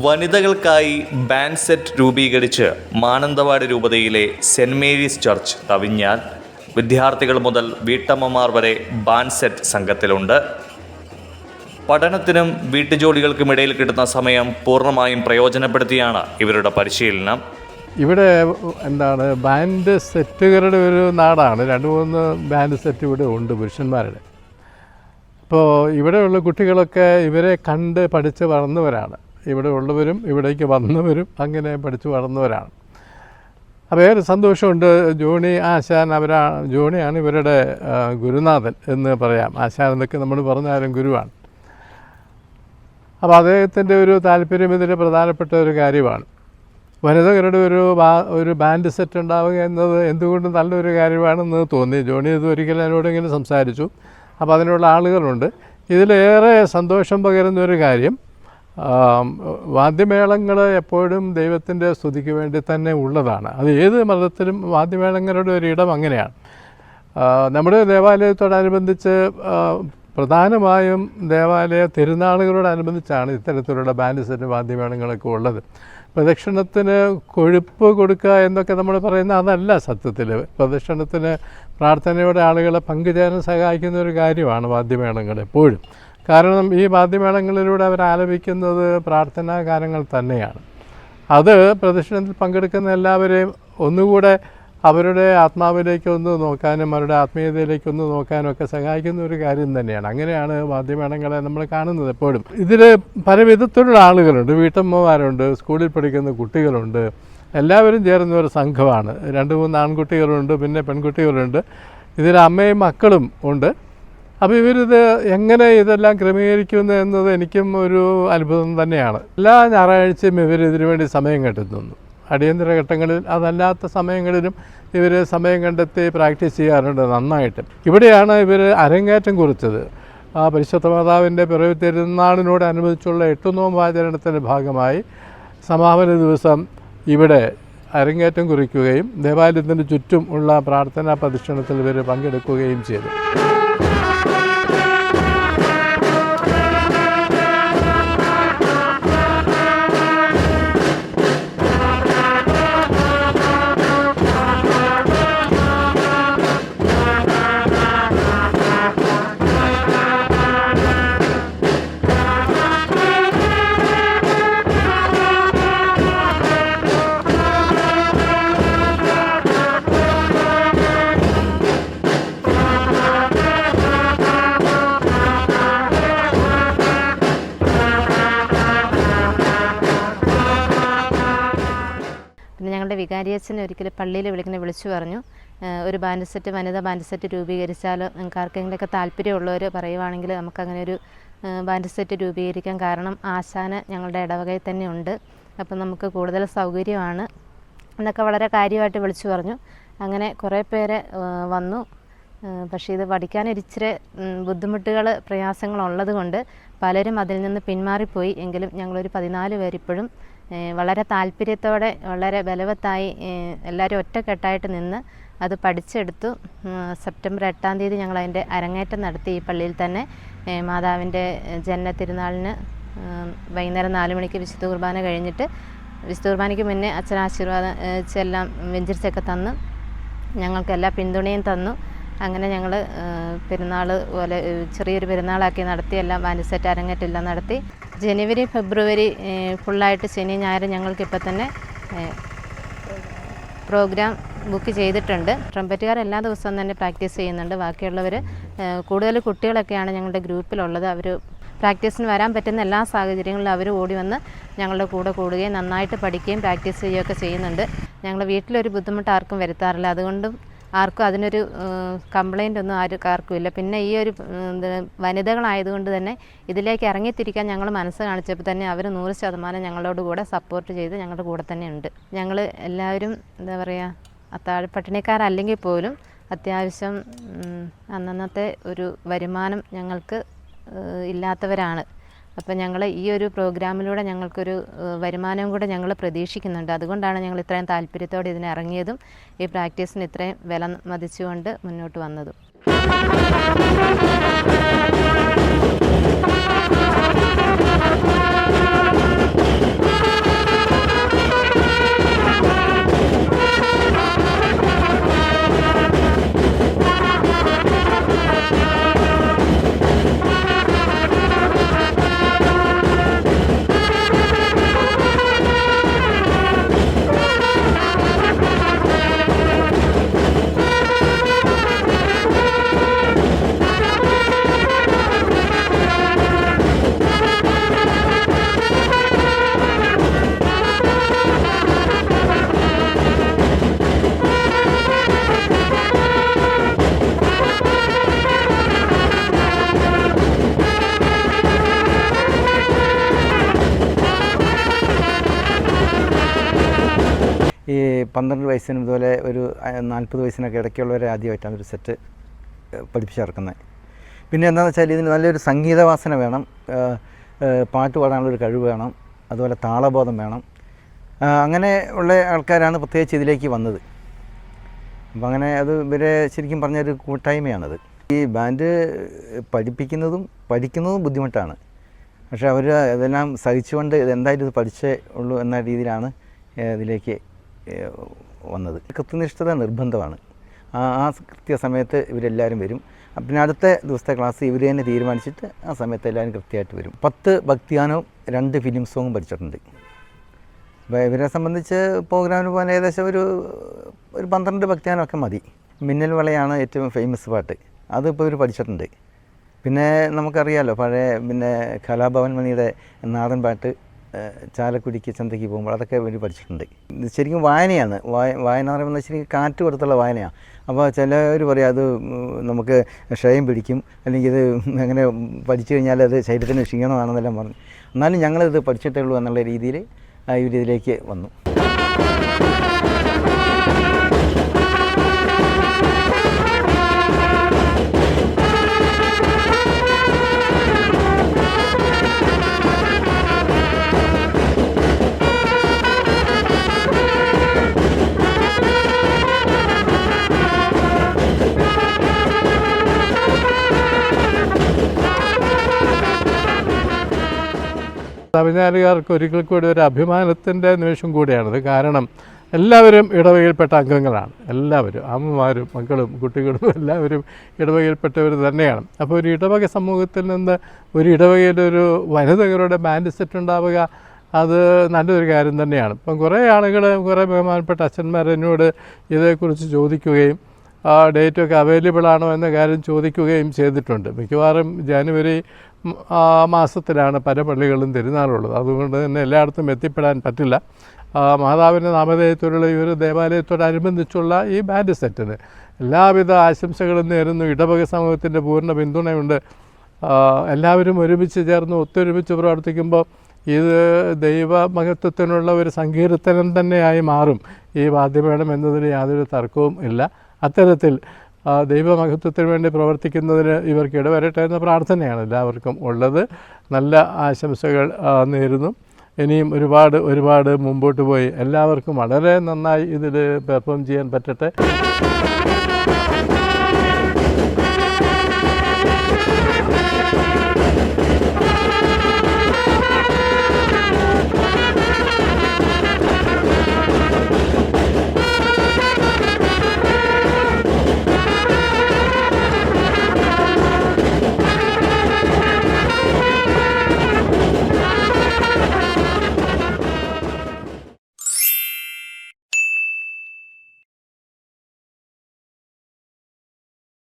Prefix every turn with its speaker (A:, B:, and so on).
A: വനിതകൾക്കായി band set രൂപീകരിച്ച് മാനന്തവാടി രൂപതയിലെ saint Mary's church Thavinhal വിദ്യാർത്ഥികൾ മുതൽ വീട്ടമ്മമാർ വരെ ബാൻഡ് സെറ്റ് സംഘത്തിലുണ്ട്. പഠനത്തിനും വീട്ടുജോലികൾക്കുമിടയിൽ കിട്ടുന്ന സമയം പൂർണ്ണമായും പ്രയോജനപ്പെടുത്തിയാണ് ഇവരുടെ പരിശീലനം.
B: ഇവിടെ ബാൻഡ് സെറ്റുകളുടെ ഒരു നാടാണ്. 2-3 ബാൻഡ് സെറ്റ് ഇവിടെ ഉണ്ട് പുരുഷന്മാരുടെ. അപ്പോൾ ഇവിടെയുള്ള കുട്ടികളൊക്കെ ഇവരെ കണ്ട് പഠിച്ച് വളർന്നവരാണ്. ഇവിടെ ഉള്ളവരും ഇവിടേക്ക് വന്നവരും അങ്ങനെ പഠിച്ച് വളർന്നവരാണ്. അപ്പോൾ ഏറെ സന്തോഷമുണ്ട്. ജോണി ആശാൻ ജോണിയാണ് ഇവരുടെ ഗുരുനാഥൻ എന്ന് പറയാം. ആശാൻ എന്നൊക്കെ നമ്മൾ പറഞ്ഞാലും ഗുരുവാണ്. അപ്പോൾ അദ്ദേഹത്തിൻ്റെ ഒരു താല്പര്യം ഇതിൽ പ്രധാനപ്പെട്ട ഒരു കാര്യമാണ്. വനിതകളുടെ ഒരു ബാൻഡ് സെറ്റ് ഉണ്ടാവുക എന്നത് എന്തുകൊണ്ടും നല്ലൊരു കാര്യമാണെന്ന് തോന്നി. ജോണി ഇത് ഒരിക്കലും എന്നോടിങ്ങനെ സംസാരിച്ചു. അപ്പോൾ അതിനുള്ള ആളുകളുണ്ട്. ഇതിലേറെ സന്തോഷം പകരുന്നൊരു കാര്യം, വാദ്യമേളങ്ങൾ എപ്പോഴും ദൈവത്തിൻ്റെ സ്തുതിക്ക് വേണ്ടി തന്നെ ഉള്ളതാണ്. അത് ഏത് മതത്തിലും വാദ്യമേളങ്ങളുടെ ഒരിടം അങ്ങനെയാണ്. നമ്മുടെ ദേവാലയത്തോടനുബന്ധിച്ച് പ്രധാനമായും ദേവാലയ തിരുനാളുകളോടനുബന്ധിച്ചാണ് ഇത്തരത്തിലുള്ള ബാൻഡ് സെറ്റ് വാദ്യമേളങ്ങളൊക്കെ ഉള്ളത്. പ്രദക്ഷിണത്തിന് കൊഴുപ്പ് കൊടുക്കുക എന്നൊക്കെ നമ്മൾ പറയുന്ന അതല്ല സത്യത്തിൽ. പ്രദക്ഷിണത്തിന് പ്രാർത്ഥനയോടെ ആളുകളെ പങ്കുചേരാൻ സഹായിക്കുന്ന ഒരു കാര്യമാണ് വാദ്യമേളങ്ങൾ എപ്പോഴും. കാരണം ഈ വാദ്യമേളങ്ങളിലൂടെ അവർ ആലപിക്കുന്നത് പ്രാർത്ഥനാ ഗാനങ്ങൾ തന്നെയാണ്. അത് പ്രദക്ഷിണത്തിൽ പങ്കെടുക്കുന്ന എല്ലാവരെയും ഒന്നുകൂടെ അവരുടെ ആത്മാവിലേക്ക് ഒന്ന് നോക്കാനും അവരുടെ ആത്മീയതയിലേക്ക് ഒന്ന് നോക്കാനും ഒക്കെ സഹായിക്കുന്ന ഒരു കാര്യം തന്നെയാണ്. അങ്ങനെയാണ് വാദ്യമേളങ്ങളെ നമ്മൾ കാണുന്നത് എപ്പോഴും. ഇതിൽ പല വിധത്തിലുള്ള ആളുകളുണ്ട്. വീട്ടമ്മമാരുണ്ട്, സ്കൂളിൽ പഠിക്കുന്ന കുട്ടികളുണ്ട്, എല്ലാവരും ചേർന്ന ഒരു സംഘമാണ്. 2-3 ആൺകുട്ടികളുണ്ട്, പിന്നെ പെൺകുട്ടികളുണ്ട്. ഇതിൽ അമ്മയും മക്കളും ഉണ്ട്. അപ്പോൾ ഇവരിത് എങ്ങനെ ഇതെല്ലാം ക്രമീകരിക്കുന്നു എന്നത് എനിക്കും ഒരു അത്ഭുതം തന്നെയാണ്. എല്ലാ ഞായറാഴ്ചയും ഇവർ ഇതിനു വേണ്ടി സമയം കണ്ടെത്തുന്നു. അടിയന്തര ഘട്ടങ്ങളിൽ അതല്ലാത്ത സമയങ്ങളിലും ഇവർ സമയം കണ്ടെത്തി പ്രാക്ടീസ് ചെയ്യാറുണ്ട് നന്നായിട്ട്. ഇവിടെയാണ് ഇവർ അരങ്ങേറ്റം കുറിച്ചത്. പരിശുദ്ധ മാതാവിൻ്റെ പിറവി തിരുനാളിനോടനുബന്ധിച്ചുള്ള 8 നോമ്പാചരണത്തിൻ്റെ ഭാഗമായി സമാപന ദിവസം ഇവിടെ അരങ്ങേറ്റം കുറിക്കുകയും ദേവാലയത്തിൻ്റെ ചുറ്റും ഉള്ള പ്രാർത്ഥനാ പ്രദക്ഷിണത്തിൽ ഇവർ പങ്കെടുക്കുകയും ചെയ്തു.
C: ഞങ്ങളുടെ വികാരിയച്ഛനെ ഒരിക്കൽ പള്ളിയിൽ വിളിച്ചു പറഞ്ഞു, ഒരു ബാൻഡ് സെറ്റ് വനിതാ ബാൻഡ് സെറ്റ് രൂപീകരിച്ചാൽ നിങ്ങൾക്ക് ആർക്കെങ്കിലുമൊക്കെ താല്പര്യമുള്ളവർ പറയുവാണെങ്കിൽ നമുക്കങ്ങനെ ഒരു ബാൻഡ് സെറ്റ് രൂപീകരിക്കാം. കാരണം ആശാന് ഞങ്ങളുടെ ഇടവകയിൽ തന്നെ ഉണ്ട്, അപ്പം നമുക്ക് കൂടുതൽ സൗകര്യമാണ് എന്നൊക്കെ വളരെ കാര്യമായിട്ട് വിളിച്ചു പറഞ്ഞു. അങ്ങനെ കുറേ പേര് വന്നു. പക്ഷേ ഇത് പഠിക്കാനൊരിച്ചിരി ബുദ്ധിമുട്ടുകൾ പ്രയാസങ്ങളുള്ളത് കൊണ്ട് പലരും അതിൽ നിന്ന് പിന്മാറിപ്പോയി. എങ്കിലും ഞങ്ങളൊരു 14 പേർ ഇപ്പോഴും വളരെ താല്പര്യത്തോടെ വളരെ ബലവത്തായി എല്ലാവരും ഒറ്റക്കെട്ടായിട്ട് നിന്ന് അത് പഠിച്ചെടുത്തു. സെപ്റ്റംബർ 8-ാം തീയതി ഞങ്ങൾ അതിൻ്റെ അരങ്ങേറ്റം നടത്തി. ഈ പള്ളിയിൽ തന്നെ മാതാവിൻ്റെ ജന്മ തിരുനാളിന് വൈകുന്നേരം 4 മണിക്ക് വിശുദ്ധ കുർബാന കഴിഞ്ഞിട്ട്, വിശുദ്ധ കുർബാനയ്ക്ക് മുന്നേ അച്ഛൻ ആശീർവാദം എല്ലാം വെഞ്ചരിച്ചൊക്കെ തന്നു, ഞങ്ങൾക്ക് എല്ലാ പിന്തുണയും തന്നു. അങ്ങനെ ഞങ്ങൾ പെരുന്നാൾ പോലെ ചെറിയൊരു പെരുന്നാളാക്കി നടത്തി. എല്ലാം ബാൻഡ് സെറ്റ് അരങ്ങേറ്റെല്ലാം നടത്തി. ജനുവരി ഫെബ്രുവരി ഫുള്ളായിട്ട് ശനി ഞായർ ഞങ്ങൾക്കിപ്പോൾ തന്നെ പ്രോഗ്രാം ബുക്ക് ചെയ്തിട്ടുണ്ട്. ട്രംപറ്റുകാർ എല്ലാ ദിവസവും തന്നെ പ്രാക്ടീസ് ചെയ്യുന്നുണ്ട്. ബാക്കിയുള്ളവർ കൂടുതൽ കുട്ടികളൊക്കെയാണ് ഞങ്ങളുടെ ഗ്രൂപ്പിലുള്ളത്. അവർ പ്രാക്ടീസിന് വരാൻ പറ്റുന്ന എല്ലാ സാഹചര്യങ്ങളിലും അവർ ഓടി വന്ന് ഞങ്ങളുടെ കൂടെ കൂടുകയും നന്നായിട്ട് പഠിക്കുകയും പ്രാക്ടീസ് ചെയ്യുകയൊക്കെ ചെയ്യുന്നുണ്ട്. ഞങ്ങൾ വീട്ടിലൊരു ബുദ്ധിമുട്ട് ആർക്കും വരുത്താറില്ല. അതുകൊണ്ടും ആർക്കും അതിനൊരു കംപ്ലൈൻ്റ് ഒന്നും ആർക്കും ഇല്ല. പിന്നെ ഈ ഒരു വനിതകളായതുകൊണ്ട് തന്നെ ഇതിലേക്ക് ഇറങ്ങിത്തിരിക്കാൻ ഞങ്ങൾ മനസ്സ് കാണിച്ചപ്പോൾ തന്നെ അവർ 100% ഞങ്ങളോട് കൂടെ സപ്പോർട്ട് ചെയ്ത് ഞങ്ങളുടെ കൂടെ തന്നെ ഉണ്ട്. ഞങ്ങൾ എല്ലാവരും എന്താ പറയുക, പട്ടിണിക്കാരല്ലെങ്കിൽ പോലും അത്യാവശ്യം അന്നന്നത്തെ ഒരു വരുമാനം ഞങ്ങൾക്ക് ഇല്ലാത്തവരാണ്. അപ്പോൾ ഞങ്ങൾ ഈ ഒരു പ്രോഗ്രാമിലൂടെ ഞങ്ങൾക്കൊരു വരുമാനവും കൂടെ ഞങ്ങൾ പ്രതീക്ഷിക്കുന്നുണ്ട്. അതുകൊണ്ടാണ് ഞങ്ങൾ ഇത്രയും താല്പര്യത്തോടെ ഇതിന് ഇറങ്ങിയതും ഈ പ്രാക്ടീസിന് ഇത്രയും വില മതിച്ചുകൊണ്ട് മുന്നോട്ട് വന്നതും.
D: ഈ 12 വയസ്സിനും ഇതുപോലെ ഒരു 40 വയസ്സിനൊക്കെ ഇടയ്ക്കുള്ളവരെ ആദ്യമായിട്ടാണ് ഒരു സെറ്റ് പഠിപ്പിച്ചിറക്കുന്നത്. പിന്നെ എന്താണെന്ന് വെച്ചാൽ ഇതിന് നല്ലൊരു സംഗീതവാസന വേണം, പാട്ട് പാടാനുള്ളൊരു കഴിവ് വേണം, അതുപോലെ താളബോധം വേണം. അങ്ങനെ ഉള്ള ആൾക്കാരാണ് പ്രത്യേകിച്ച് ഇതിലേക്ക് വന്നത്. അപ്പം അങ്ങനെ അത് ഇവരെ ശരിക്കും പറഞ്ഞൊരു കൂട്ടായ്മയാണത്. ഈ ബാൻഡ് പഠിപ്പിക്കുന്നതും പഠിക്കുന്നതും ബുദ്ധിമുട്ടാണ്. പക്ഷേ അവർ ഇതെല്ലാം സഹിച്ചുകൊണ്ട് ഇതെന്തായാലും ഇത് പഠിച്ചേ ഉള്ളൂ എന്ന രീതിയിലാണ് ഇതിലേക്ക് വന്നത്. കൃത്യനിഷ്ഠത നിർബന്ധമാണ്. ആ കൃത്യസമയത്ത് ഇവരെല്ലാവരും വരും. പിന്നെ അടുത്ത ദിവസത്തെ ക്ലാസ് ഇവർ തന്നെ തീരുമാനിച്ചിട്ട് ആ സമയത്ത് എല്ലാവരും കൃത്യമായിട്ട് വരും. 10 ഭക്തിഗാനവും 2 ഫിലിം സോങ്ങും പഠിച്ചിട്ടുണ്ട്. അപ്പോൾ ഇവരെ സംബന്ധിച്ച് പ്രോഗ്രാമിന് പോകാൻ ഏകദേശം ഒരു 12 ഭക്തിഗാനമൊക്കെ മതി. മിന്നൽ വളയാണ് ഏറ്റവും ഫേമസ് പാട്ട്, അതിപ്പോൾ ഇവർ പഠിച്ചിട്ടുണ്ട്. പിന്നെ നമുക്കറിയാമല്ലോ പഴയ കലാഭവൻ മണിയുടെ നാടൻ പാട്ട് ചാലക്കുടിക്ക് ചന്തയ്ക്ക് പോകുമ്പോൾ അതൊക്കെ ഇവർ പഠിച്ചിട്ടുണ്ട്. ഇത് ശരിക്കും വായനയാണ്. വായന എന്ന് പറയുമ്പോൾ ശരിക്കും കാറ്റ് കൊടുത്തുള്ള വായനയാണ്. അപ്പോൾ ചിലവർ പറയും അത് നമുക്ക് ക്ഷയം പിടിക്കും, അല്ലെങ്കിൽ ഇത് അങ്ങനെ പഠിച്ചു കഴിഞ്ഞാൽ അത് ശരീരത്തിന് ക്ഷീണമാണെന്നെല്ലാം പറഞ്ഞു. എന്നാലും ഞങ്ങളിത് പഠിച്ചിട്ടേ ഉള്ളൂ എന്നുള്ള രീതിയിൽ ഇവരിതിലേക്ക് വന്നു.
B: തമിഴ്നാടുകാർക്ക് ഒരിക്കൽ കൂടി ഒരു അഭിമാനത്തിൻ്റെ നിമിഷം കൂടിയാണത്. കാരണം എല്ലാവരും ഇടവകയിൽപ്പെട്ട അംഗങ്ങളാണ്. എല്ലാവരും അമ്മമാരും മക്കളും കുട്ടികളും എല്ലാവരും ഇടവകയിൽപ്പെട്ടവർ തന്നെയാണ്. അപ്പോൾ ഒരു ഇടവക സമൂഹത്തിൽ നിന്ന് ഒരു ഇടവകയിലൊരു വനിതകളുടെ ബാൻഡ് സെറ്റ് ഉണ്ടാവുക അത് നല്ലൊരു കാര്യം തന്നെയാണ്. ഇപ്പം കുറേ ആളുകൾ, കുറേ ബഹുമാനപ്പെട്ട അച്ഛന്മാർ എന്നോട് ഇതേക്കുറിച്ച് ചോദിക്കുകയും ഡേറ്റൊക്കെ അവൈലബിൾ ആണോ എന്ന കാര്യം ചോദിക്കുകയും ചെയ്തിട്ടുണ്ട്. മിക്കവാറും ജനുവരി മാസത്തിലാണ് പല പള്ളികളും തിരുനാളുള്ളത്. അതുകൊണ്ട് തന്നെ എല്ലായിടത്തും എത്തിപ്പെടാൻ പറ്റില്ല. മാതാവിൻ്റെ നാമധേയത്തോടുള്ള ഈ ഒരു ദേവാലയത്തോടനുബന്ധിച്ചുള്ള ഈ ബാൻഡ് സെറ്റിന് എല്ലാവിധ ആശംസകളും നേരുന്നു. ഇടവക സമൂഹത്തിൻ്റെ പൂർണ്ണ പിന്തുണയുണ്ട്. എല്ലാവരും ഒരുമിച്ച് ചേർന്ന് ഒത്തൊരുമിച്ച് പ്രവർത്തിക്കുമ്പോൾ ഇത് ദൈവമഹത്വത്തിനുള്ള ഒരു സങ്കീർത്തനം തന്നെയായി മാറും ഈ വാദ്യമേളം എന്നതിന് യാതൊരു തർക്കവും ഇല്ല. അത്തരത്തിൽ ദൈവമഹത്വത്തിന് വേണ്ടി പ്രവർത്തിക്കുന്നതിന് ഇവർക്ക് ഇടവരട്ടെ എന്ന പ്രാർത്ഥനയാണ് എല്ലാവർക്കും ഉള്ളത്. നല്ല ആശംസകൾ നേരുന്നു. ഇനിയും ഒരുപാട് മുമ്പോട്ട് പോയി എല്ലാവർക്കും വളരെ നന്നായി ഇതിൽ പെർഫോം ചെയ്യാൻ പറ്റട്ടെ.